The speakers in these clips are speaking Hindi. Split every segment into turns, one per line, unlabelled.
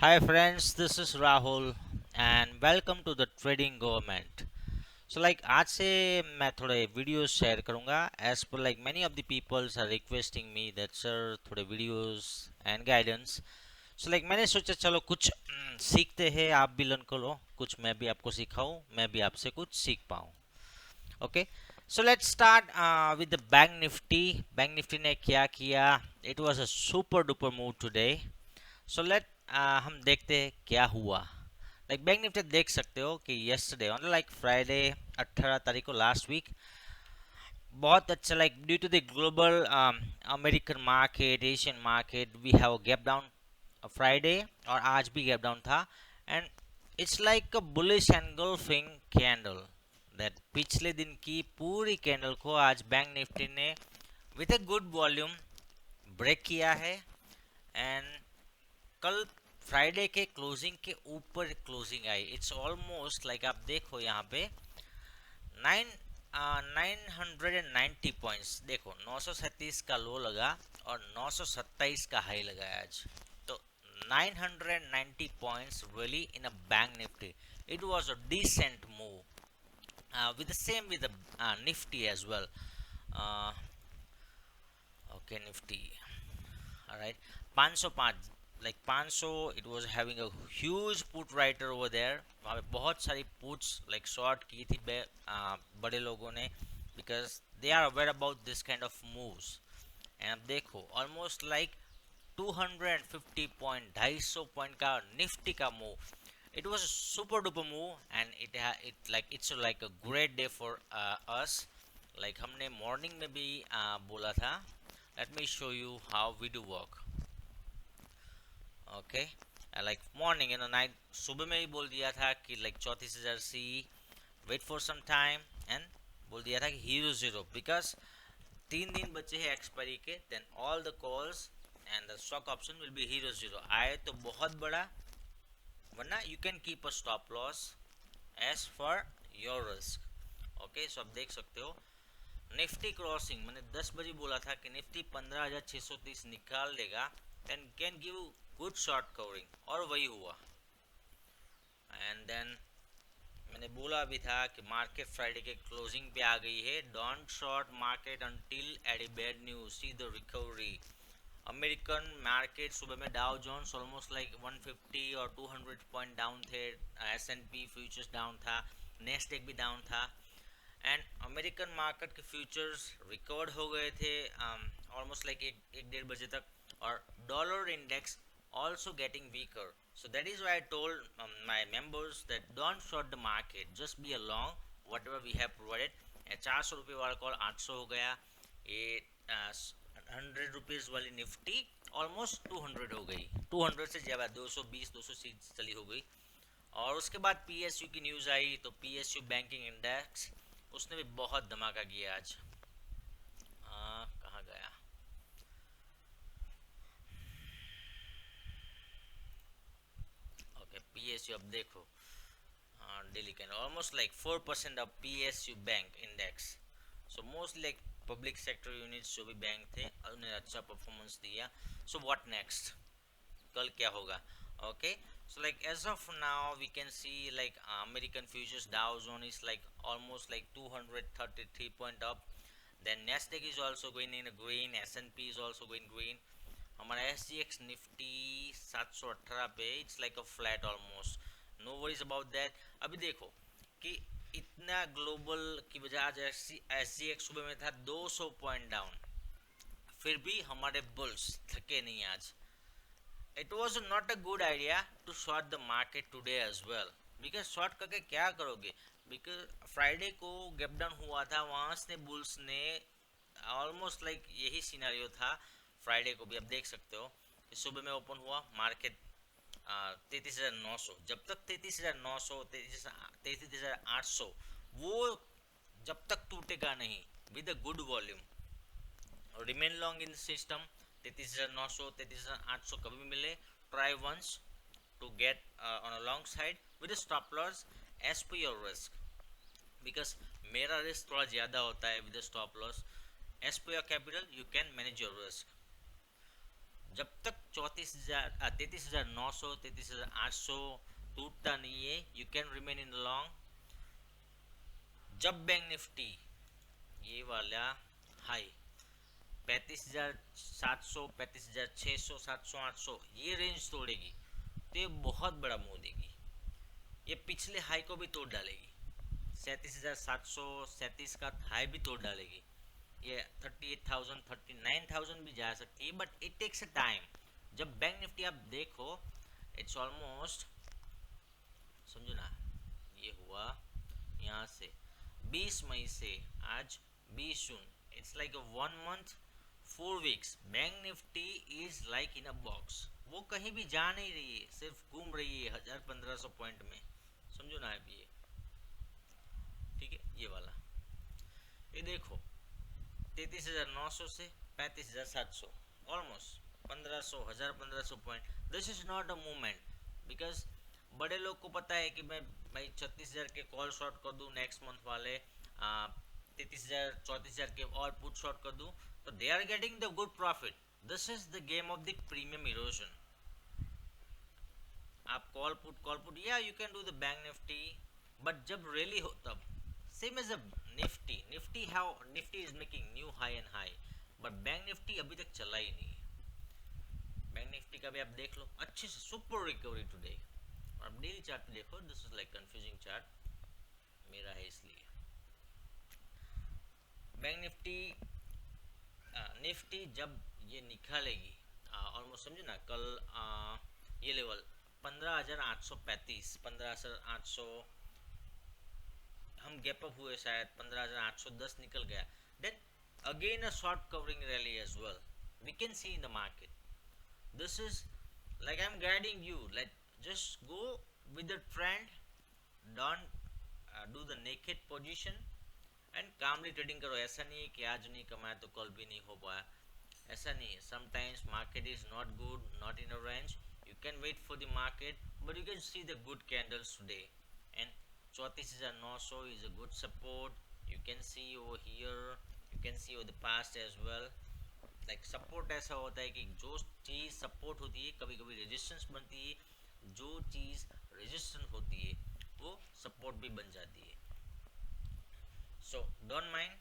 Hi friends, this is Rahul and welcome to the Trading Government. आज से मैं थोड़े वीडियोस शेयर करूंगा as per many of the peoples are requesting me that sir थोड़े वीडियोस एंड गाइडेंस. मैंने सोचा चलो कुछ सीखते हैं, आप भी लर्न करो, कुछ मैं भी आपको सिखाऊं, मैं भी आपसे कुछ सीख पाऊं. Okay, so let's start with the bank Nifty ने क्या किया. It was a super duper move today. हम देखते हैं क्या हुआ. बैंक निफ्टी देख सकते हो कि यस्टरडे ऑन फ्राइडे 18 तारीख को लास्ट वीक बहुत अच्छा due to the global American market, Asian market, we have gap down Friday और आज भी गैप डाउन था. And it's like a bullish engulfing candle that पिछले दिन की पूरी कैंडल को आज बैंक निफ्टी ने with a good volume break किया है. एंड कल फ्राइडे के क्लोजिंग के ऊपर क्लोजिंग आई. इट्स ऑलमोस्ट आप देखो यहाँ पे 990 देखो 937 का लो लगा और 927 का हाई लगा आज. तो 990 points really in a bank Nifty. It was a decent move with the same with the nifty as well. uh, okay, nifty, all right. 505 500 it was having a huge put writer over there. वहाँ पे बहुत सारी puts short की थी बड़े लोगों ने, because they are aware about this kind of moves. and अब देखो almost 250 पॉइंट 250 पॉइंट का निफ्टी का move. it was a super duper move and it's like a great day for us. हमने मॉर्निंग में भी बोला था. let me show you how we do work. Okay, morning night सुबह में ही बोल दिया था कि 34,000 see, wait for some time, and बोल दिया था कि हीरो जीरो, बिकॉज 3 दिन बचे हैं एक्सपायरी के. Then all the calls and the stock option will be hero zero. आए तो बहुत बड़ा, वरना you can keep a stop loss as for your risk. Okay, so आप देख सकते हो निफ्टी क्रॉसिंग, मैंने 10 बजे बोला था कि निफ्टी 15,630 निकाल लेगा and can give good short covering, और वही हुआ. एंड देन मैंने बोला भी था कि मार्केट फ्राइडे के क्लोजिंग पे आ गई है. Don't short market until at bad news, see the recovery. American market सुबह में डाउ जोन्स ऑलमोस्ट 150 और 200 पॉइंट डाउन थे. S&P फ्यूचर्स डाउन था, नेस्डेक भी डाउन था. एंड अमेरिकन मार्केट के फ्यूचर्स रिकवर्ड हो गए थे ऑलमोस्ट एक डेढ़ बजे तक. और dollar index also getting weaker. So that is why I told my members that don't short the market, just be along whatever we have provided. 400 रुपये वाला कॉल 800 हो गया. ये 100 रुपीज़ वाली निफ्टी ऑलमोस्ट 200 हो गई. 200 से ज़्यादा 220 230 चली हो गई. और उसके बाद PSU की न्यूज़ आई, तो PSU बैंकिंग इंडेक्स उसने भी बहुत धमाका किया आज. कहाँ गया? PSU अब देखो daily candle almost 4% of PSU bank index. So mostly public sector units जो भी बैंक थे उन्हें अच्छा परफॉर्मेंस दिया. सो व्हाट नेक्स्ट, कल क्या होगा? Okay, so as of now we can see American futures Dow Jones is almost 233 point up. Then Nasdaq is also going in green, S&P is also going green. हमारा SGX निफ्टी 718 पे, it's a flat almost. No worries about that. अभी देखो कि इतना ग्लोबल की बजाय आज SGX सुबह में था 200 पॉइंट डाउन, फिर भी हमारे बुल्स थके नहीं आज. It was not a good idea to short the market today as well, because short करके क्या करोगे? बिकॉज फ्राइडे को गैप डाउन हुआ था, वहाँ से बुल्स ने ऑलमोस्ट यही सिनेरियो था. फ्राइडे को भी आप देख सकते हो कि सुबह में ओपन हुआ मार्केट 33,900. जब तक 33,900 33,800 वो जब तक टूटेगा नहीं with a good volume, remain long in system. 33,900 33,800 कभी भी मिले, try once to get on a long side with stop loss as per your risk. Because मेरा रिस्क थोड़ा ज़्यादा होता है with stop loss. As per your capital you can manage your risk. जब तक 34,900 33,800 टूटता नहीं है, you can remain in the long. जब बैंक निफ्टी ये वाला हाई 35,700 35,600 700 800 ये रेंज तोड़ेगी तो ये बहुत बड़ा मूव देगी। ये पिछले हाई को भी तोड़ डालेगी, 37,700 37 का हाई भी तोड़ डालेगी। ये 38,000 39,000 भी जा सकती है, but it takes a time. जब बैंक निफ्टी आप देखो, इट्स ऑलमोस्ट, समझो ना, ये हुआ यहाँ से 20 मई से आज 20 जून, it's like a 1 month 4 weeks. Bank Nifty is like in a box, वो कहीं भी जा नहीं रही है, सिर्फ घूम रही है 1,000 1,500 पॉइंट में। समझो ना अभी ये, ठीक है, ये वाला, ये देखो 33,900 से 35,700, almost 1,500 1,000 1,500 point. This is not a movement, because बड़े लोग को पता है कि मैं भाई 36,000 के कॉल शॉर्ट कर दूं नेक्स्ट मंथ वाले, 33,000 34,000 के और पुट शॉर्ट कर दूं, तो they are getting the good profit. This is the game of the premium erosion. आप कॉल पुट या you can do the bank Nifty, but जब रैली हो तब, same as a Nifty how Nifty is making new high and high, but bank Nifty अभी तक चला ही नहीं है। बैंक निफ्टी का भी आप देख लो, अच्छे से सुपर रिकवरी टुडे। और आप डेली चार्ट पे देखो, this is like confusing chart मेरा है इसलिए। बैंक निफ्टी निफ्टी जब ये निकालेगी, ऑलमोस्ट समझे ना, कल ये लेवल 15,835 15,800 हम गैप अप हुए, शायद 15,810 निकल गया, then again a short covering rally as well we can see in the market. This is like I'm guiding you, like just go with the trend, don't do the naked position and calmly trading करो। ऐसा नहीं है कि आज नहीं कमाया तो कल भी नहीं हो पाया, ऐसा नहीं है। sometimes market is not good, not in a range, you can wait for the market, but you can see the good candles today, and 34,900 is a good support, you can see over here, you can see over the past as well। Like support ऐसा होता है कि जो चीज़ सपोर्ट होती है कभी कभी रेजिस्टेंस बनती है, जो चीज़ रेजिस्टेंस होती है वो सपोर्ट भी बन जाती है। सो डोंट माइंड,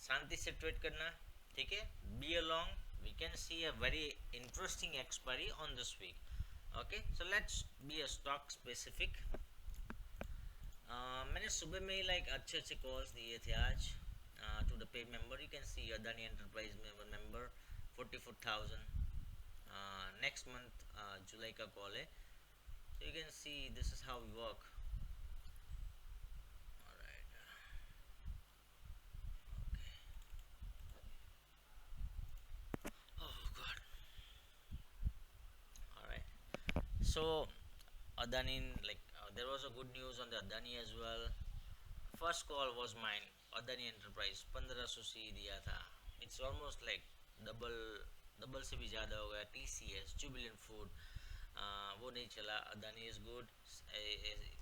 शांति से ट्रेड करना, ठीक है, be along, we can see a very interesting expiry on this week. Okay, so let's be a stock specific. मैंने सुबह में ही लाइक अच्छे अच्छे कॉल्स दिए थे आज to the paid member. You can see Adani enterprise में one member 44,000, next month July का कॉल है, so you can see this is how we work। All right, oh god, all right, so Adani, like there was a good news on the Adani as well। First call was mine, Adani enterprise 1500 सी दिया था, it's almost like double double से भी ज़्यादा हो गया। TCS जुबिलेंट फूड, वो नहीं चला। Adani is good.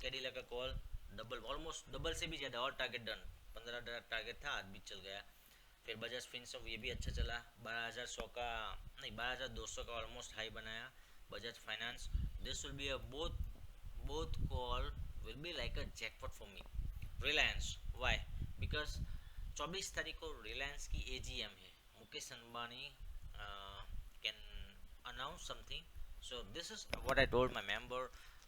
कैडिला का कॉल डबल, ऑलमोस्ट डबल से भी ज़्यादा, और टारगेट डन, 15 टारगेट था, आज भी चल गया। फिर बजाज फिनसर्व, ये भी अच्छा चला, 12,100 का नहीं 12,200 का ऑलमोस्ट हाई बनाया। Bajaj finance, this will be a both call will be like a jackpot for me. Reliance, why, because 24 तारीख को रिलायंस की AGM है, Mukesh Ambani can announce something, so this is what I told my member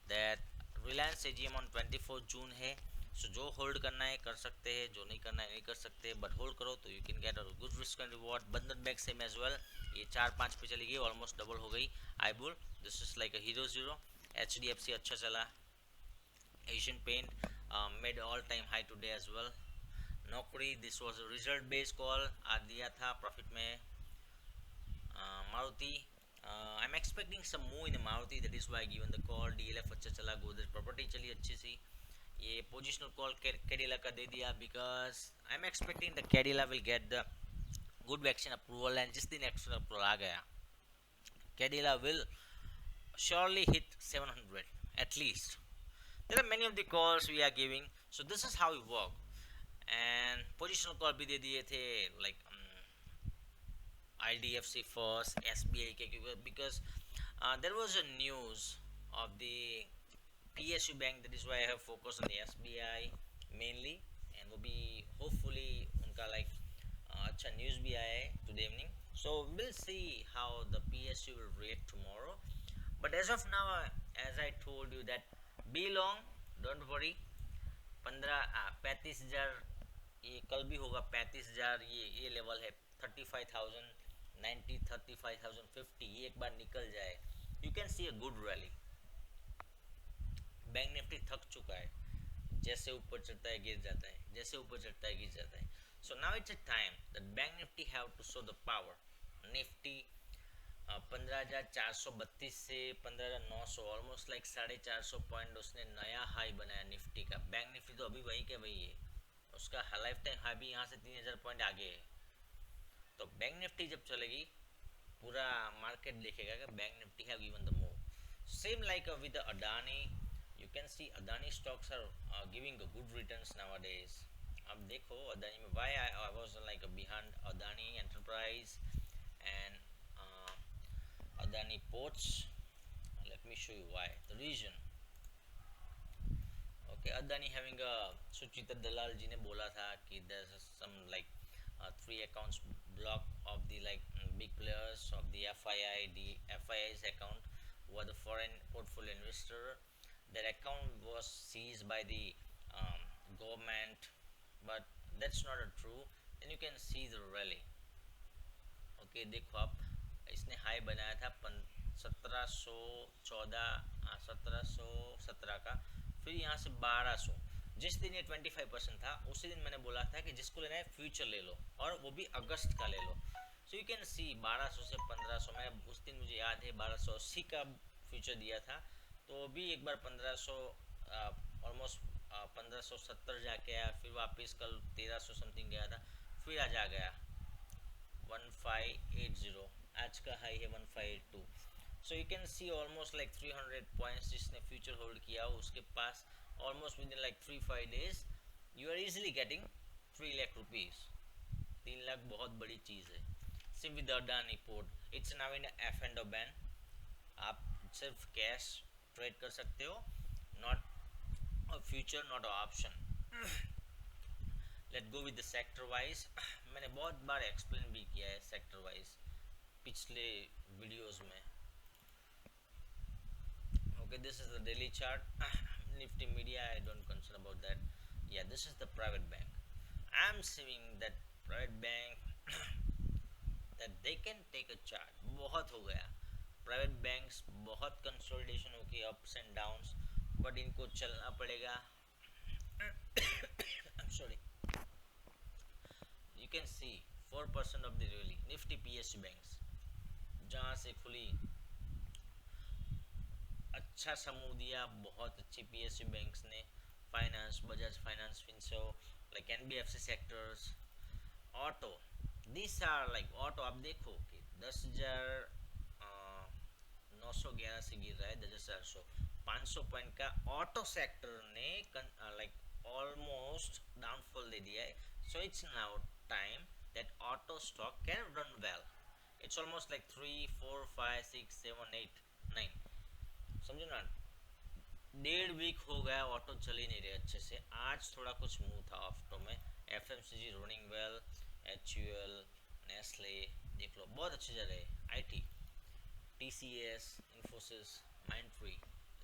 that Reliance AGM on 24 June है। सो जो होल्ड करना है कर सकते हैं, जो नहीं करना है नहीं कर सकते, बट होल्ड करो तो you can get a good risk and reward. Bandhan bank same as well, ये 4-5 पे चली गई, ऑलमोस्ट डबल हो गई। I bull, this is like a hero zero. HDFC अच्छा चला। Asian Paint made all time high today as well। नौकरी, this was a result based call, आज दिया था प्रॉफिट में। Maruti, I'm expecting some move in the Maruti, that is why I given the call। DLF अच्छा चला, गोदरेज प्रॉपर्टी चली अच्छी सी। ये पोजिशनल कॉल कैडिला का दे दिया, because I am expecting the Cadila will get the good vaccine approval, and जिस दिन एक्शन अप्रूवल आ गया Cadila will surely hit 700 at least। There are many of the calls we are giving, so this is how we work। and positional call भी दे दिए थे, like IDFC first, SBI के क्योंकि because there was a news of the PSU bank, that is why I have focused on the SBI mainly, and वो भी hopefully उनका like अच्छा न्यूज़ भी आया है today evening, so we'll see how the PSU will react tomorrow. But as of now, as I told you that be long, don't worry. 35,000 ये कल भी होगा, 35,000 ये लेवल है, 35,000 90, 35,050 ये एक बार निकल जाए, you can see a good rally. Bank Nifty थक चुका है, जैसे ऊपर चढ़ता है गिर जाता है, जैसे ऊपर चढ़ता है गिर जाता है. So now it's a time that bank Nifty have to show the power. Nifty 15,432 से 15,900, ऑलमोस्ट लाइक 450 पॉइंट उसने नया हाई बनाया निफ्टी का. बैंक निफ्टी तो अभी वही के वही है, उसका लाइफ टाइम हाई भी यहाँ से 3,000 पॉइंट आगे है. तो बैंक निफ्टी जब चलेगी पूरा मार्केट देखेगा कि bank Nifty have given the move. Same like with Adani, you can see Adani stocks are giving good returns nowadays. अब देखो अदानी में why I was like behind Adani enterprise and Adani Ports. Let me show you why. The reason. Okay, Adani having a Suchita Dalal ji ने बोला था कि there's some like three accounts block of the like big players of the FII. The FII's account were the foreign portfolio investor. Their account was seized by the government, but that's not a true. Then you can see the rally. Okay, देखो आप, इसने हाई बनाया था 1717 का, फिर यहाँ से 1200. जिस दिन ये 25% था उसी दिन मैंने बोला था कि जिसको लेना है फ्यूचर ले लो, और वो भी अगस्त का ले लो. सो यू कैन सी 1200 से 1500, मैं उस दिन मुझे याद है 1280 का फ्यूचर दिया था, तो भी एक बार 1500 ऑलमोस्ट 1570 जाके आया, फिर वापस कल 1300 समथिंग गया था, फिर आज आ गया 1580. आज का हाई है 1582. So you can see almost like 300 points जिसने फ्यूचर होल्ड किया उसके पास almost within like 3-5 days you are easily getting 3 lakh rupees. 3 lakh बहुत बड़ी चीज़ है. सिर्फ with Adani port, it's now in F and ban. आप सिर्फ कैश ट्रेड कर सकते हो, not a future, not a option. Let go with the sector wise. मैंने बहुत बार एक्सप्लेन भी किया है सेक्टर वाइज पिछले वीडियोस में. Okay, this is the daily chart. Nifty media, I don't concern about that. Yeah, this is the private bank. I'm seeing that private bank that they can take a chart. बहुत हो गया प्राइवेट बैंक्स, बहुत कंसोलिडेशन हो गई, अप्स एंड डाउन्स, बट इनको चलना पड़ेगा. I'm sorry. You can see 4% of the rally Nifty PSU banks, जहाँ से खुली अच्छा समूह दिया, बहुत अच्छी PSU बैंक्स ने. Finance, Bajaj finance, Finserv, like NBFC sectors, auto, this are like auto. आप देखो कि 10,911 से गिर रहा है 10,400, 500 पॉइंट का ऑटो सेक्टर ने लाइक ऑलमोस्ट डाउनफॉल दे दिया है. So it's now time that auto stock can run well. It's almost like 3, 4, 5, 6, 7, 8, 9, समझो ना, 1.5 वीक हो गया ऑटो चल ही नहीं रहे अच्छे से. आज थोड़ा कुछ मूव था ऑटो में. FMCG running well, HUL, Nestle देख लो बहुत अच्छे चल रहे. IT, TCS, इन्फोसिस, माइंडट्री,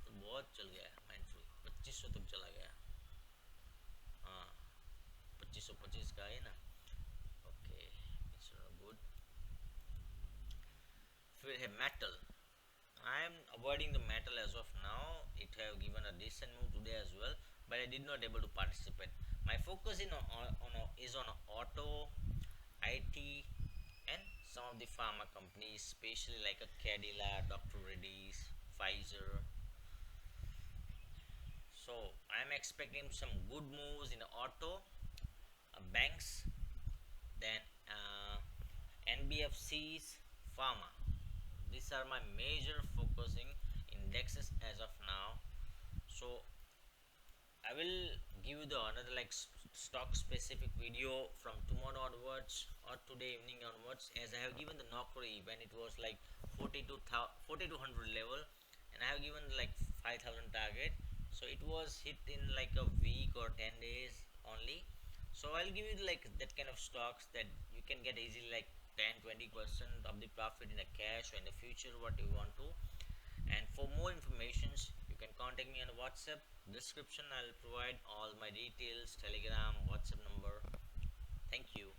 तो बहुत चल गया. माइंडट्री 2500 तक चला गया. हाँ, 2525 का है ना. Okay, it's good. फिर है metal. I am avoiding the metal as of now. It have given a decent move today as well, but I did not able to participate. My focus is on auto, IT, and some of the pharma companies, especially like a Cadila, Dr. Reddy's, Pfizer. So I am expecting some good moves in auto, banks, then NBFCs, pharma. These are my major focusing indexes as of now. So I will give you the another like stock specific video from tomorrow onwards or today evening onwards, as I have given the Naukri when it was like 4200 level, and I have given like 5000 target. So it was hit in like a week or 10 days only. So I'll give you like that kind of stocks that you can get easily like 10-20% of the profit in a cash or in the future what you want to. And for more informations, you can contact me on WhatsApp. Description I'll provide all my details, Telegram, WhatsApp number. Thank you.